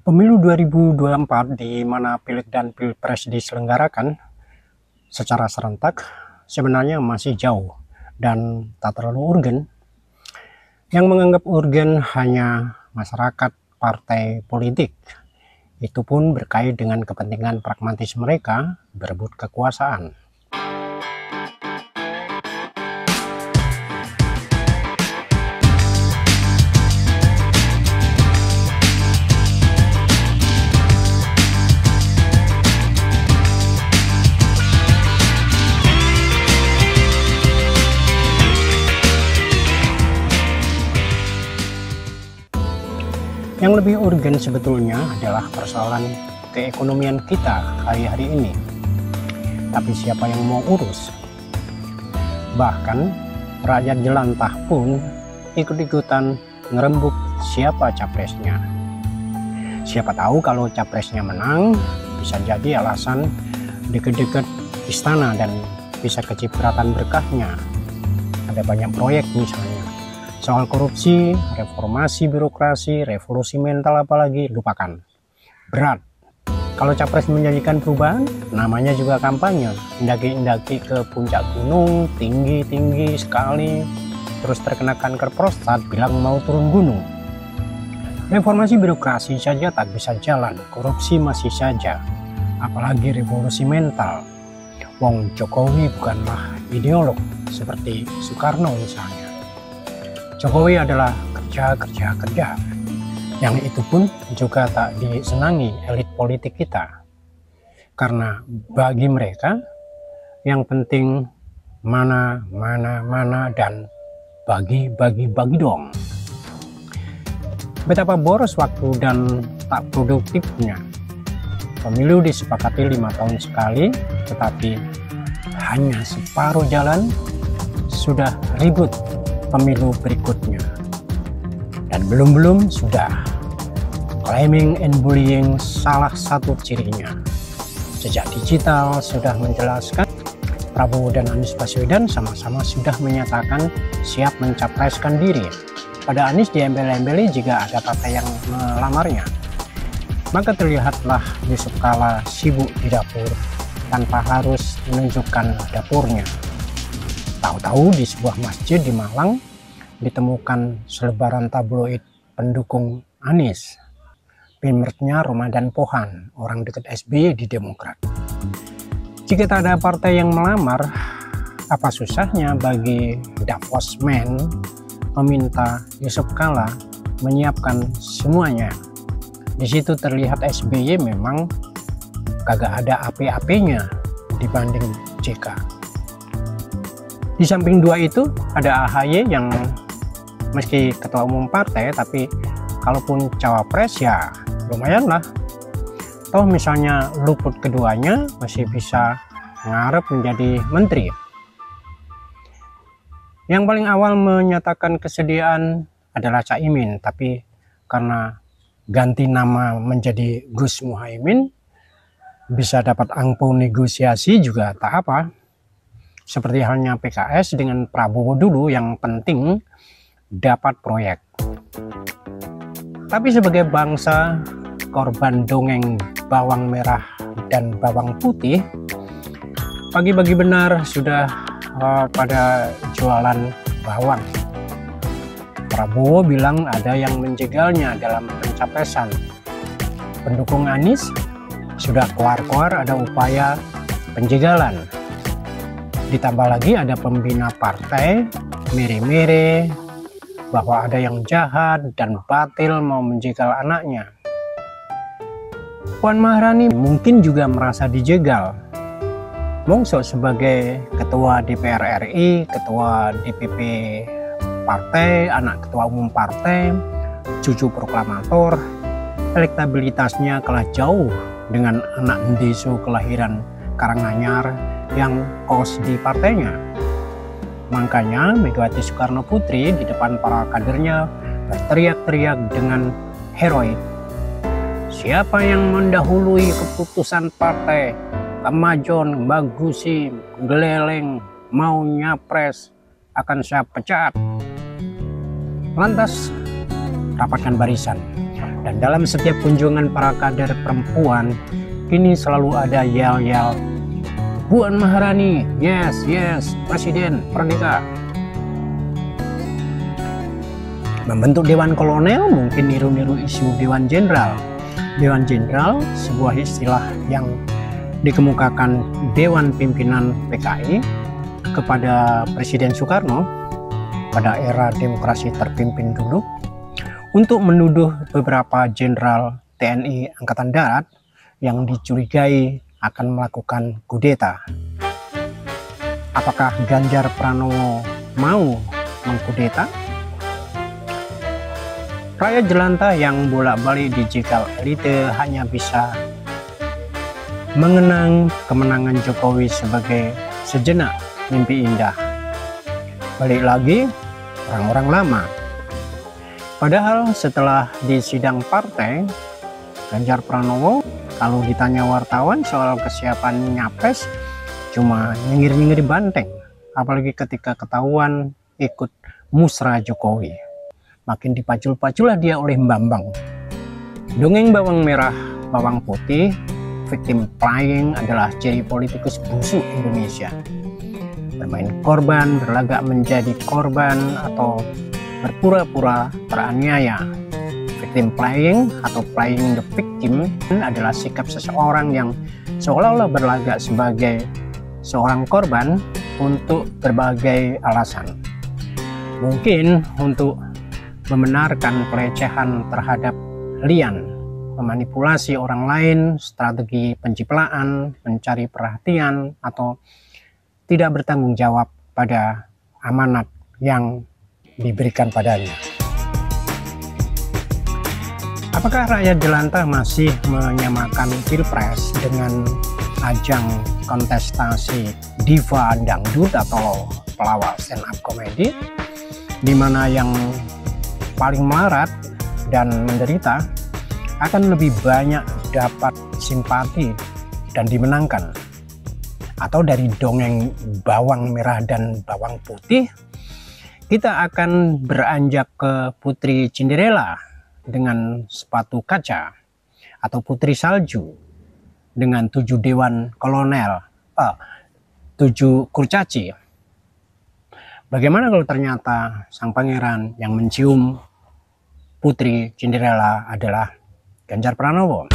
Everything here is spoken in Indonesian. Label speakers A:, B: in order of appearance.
A: Pemilu 2024 di mana Pileg dan Pilpres diselenggarakan secara serentak sebenarnya masih jauh dan tak terlalu urgen. Yang menganggap urgen hanya masyarakat partai politik. Itu pun berkait dengan kepentingan pragmatis mereka berebut kekuasaan. Yang lebih urgen sebetulnya adalah persoalan keekonomian kita hari-hari ini. Tapi siapa yang mau urus? Bahkan rakyat jelantah pun ikut-ikutan ngerembuk siapa capresnya. Siapa tahu kalau capresnya menang, bisa jadi alasan deket-deket istana dan bisa kecipratan berkahnya. Ada banyak proyek misalnya. Soal korupsi, reformasi birokrasi, revolusi mental apalagi, lupakan. Berat. Kalau capres menjanjikan perubahan, namanya juga kampanye. Indaki-indaki ke puncak gunung, tinggi-tinggi sekali, terus terkena kanker prostat, bilang mau turun gunung. Reformasi birokrasi saja tak bisa jalan, korupsi masih saja. Apalagi revolusi mental. Wong Jokowi bukanlah ideolog, seperti Soekarno misalnya. Jokowi adalah kerja. Yang itu pun juga tak disenangi elit politik kita. Karena bagi mereka yang penting mana dan bagi dong. Betapa boros waktu dan tak produktifnya. Pemilu disepakati 5 tahun sekali, tetapi hanya separuh jalan sudah ribut pemilu berikutnya, dan belum sudah claiming and bullying salah satu cirinya. Jejak digital sudah menjelaskan Prabowo dan Anies Baswedan sama-sama sudah menyatakan siap mencapreskan diri. Pada Anies diembel-embeli jika ada partai yang melamarnya. Maka terlihatlah Yusuf Kala sibuk di dapur tanpa harus menunjukkan dapurnya. Tahu-tahu di sebuah masjid di Malang ditemukan selebaran tabloid pendukung Anies. Pemernya Ramadan Pohan, orang dekat SBY di Demokrat. Jika tak ada partai yang melamar, apa susahnya bagi Davos Man meminta Yusuf Kala menyiapkan semuanya. Di situ terlihat SBY memang kagak ada api-apinya dibanding JK. Di samping dua itu ada AHY yang meski ketua umum partai, tapi kalaupun cawapres ya lumayan lah. Toh misalnya luput keduanya masih bisa ngarep menjadi menteri. Yang paling awal menyatakan kesediaan adalah Caimin, tapi karena ganti nama menjadi Gus Muhaimin bisa dapat angpau negosiasi juga tak apa. Seperti halnya PKS dengan Prabowo dulu, yang penting dapat proyek. Tapi sebagai bangsa korban dongeng bawang merah dan bawang putih, pagi-pagi benar sudah pada jualan bawang. Prabowo bilang ada yang menjegalnya dalam pencapresan. Pendukung Anies sudah keluar ada upaya penjegalan. Ditambah lagi ada pembina partai mere-mere bahwa ada yang jahat dan batil mau menjegal anaknya. Puan Maharani mungkin juga merasa dijegal. Mongso sebagai ketua DPR RI, ketua DPP partai, anak ketua umum partai, cucu proklamator, elektabilitasnya kalah jauh dengan anak Ndeso kelahiran Karanganyar yang kos di partainya. Makanya Megawati Soekarno Putri di depan para kadernya berteriak-teriak dengan heroik. Siapa yang mendahului keputusan partai, kemajon, bagusi, geleleng, mau nyapres, akan saya pecat. Lantas rapatkan barisan Dan dalam setiap kunjungan para kader perempuan, kini selalu ada yel-yel, Puan Maharani, yes, yes, Presiden, Merdeka. Membentuk Dewan Kolonel mungkin niru-niru isu Dewan Jenderal. Dewan Jenderal, sebuah istilah yang dikemukakan Dewan Pimpinan PKI kepada Presiden Soekarno pada era demokrasi terpimpin dulu untuk menuduh beberapa jenderal TNI Angkatan Darat yang dicurigai akan melakukan kudeta. Apakah Ganjar Pranowo mau mengkudeta? Rakyat jelantah yang bolak-balik dijegal elite hanya bisa mengenang kemenangan Jokowi sebagai sejenak mimpi indah. Balik lagi orang-orang lama. Padahal setelah di sidang partai, Ganjar Pranowo kalau ditanya wartawan soal kesiapan nyapres cuma nyengir-nyengir banteng. Apalagi ketika ketahuan ikut musrah Jokowi. Makin dipacul-paculah dia oleh Bambang. Dongeng bawang merah, bawang putih, victim playing adalah ciri politikus busuk Indonesia. Bermain korban, berlagak menjadi korban, atau berpura-pura teraniaya. Victim playing atau playing the victim adalah sikap seseorang yang seolah-olah berlagak sebagai seorang korban untuk berbagai alasan. Mungkin untuk membenarkan pelecehan terhadap lian, memanipulasi orang lain, strategi pencitraan, mencari perhatian, atau tidak bertanggung jawab pada amanat yang diberikan padanya. Apakah rakyat jelantah masih menyamakan Pilpres dengan ajang kontestasi diva dangdut atau pelawak stand up comedy, di mana yang paling melarat dan menderita akan lebih banyak dapat simpati dan dimenangkan? Atau dari dongeng bawang merah dan bawang putih, kita akan beranjak ke Putri Cinderella dengan sepatu kaca, atau Putri Salju dengan 7 dewan kolonel, 7 kurcaci. Bagaimana kalau ternyata sang pangeran yang mencium Putri Cinderella adalah Ganjar Pranowo?